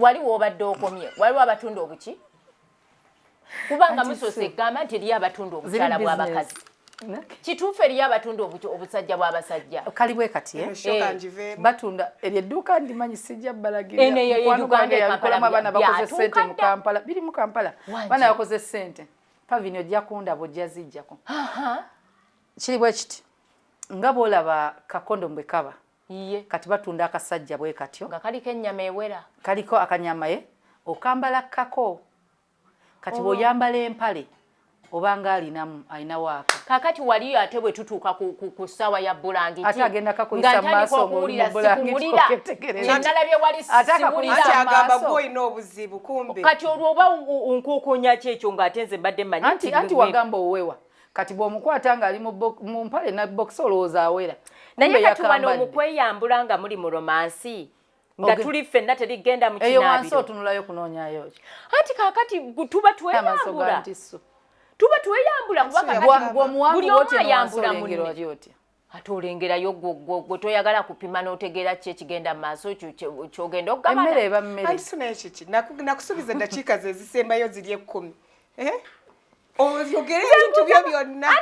wali wobadde okomye waliwo abatunda obuki kubanga musose gamba nti eriyo abatunda obukyala bw'abakazi kituufu eriyo abatunda obusajja bw'abasajja kalibwe kati batunda eryedduuka ndimanyi sijja balagirayakolamu abaana bakoze sente mu Kampala biri mu Kampala baana bakoze sente pavini ojja kundaba ojja zijjako kiri bwe kiti nga bw'olaba kakondo bwe kaba kati batunda akasajja bwe katyo nga kaliko ennyama ewera kaliko akanyama okambala kako kati bw'oyambala empale obanga alina waaka kakati wali ate bwe tutuuka ku ssaawa ya bulangiti ate agenda kakuyisa mu maaso mu bulangiti oketegereza nalabye wali agamba gw'olina obuzibu kumbe kati olwo oba onkokonya ki ekyo ng'ate nze mbadde mmanyi anti wagamba owewa kati bw'omukwata ng'ali mu mpale na bokisi olowooza awera naye kati wano omukweyambula nga muli mu romansi nga tuli ffenna terigenda mu kinaabiro eyo wansi otunulayo kunoonyayo ki anti kakati tuba tweyambula tuba tweyambula buli omu ayambula munne ate olengerayo gwe toyagala kupima n'otegeera ki ekigenda mu maaso kyogenda okugabana emmere eba mmere anti naye kiki nakusuubiza eddakiika ze zisembayo ziri 10 oyogere ebintu byo byonna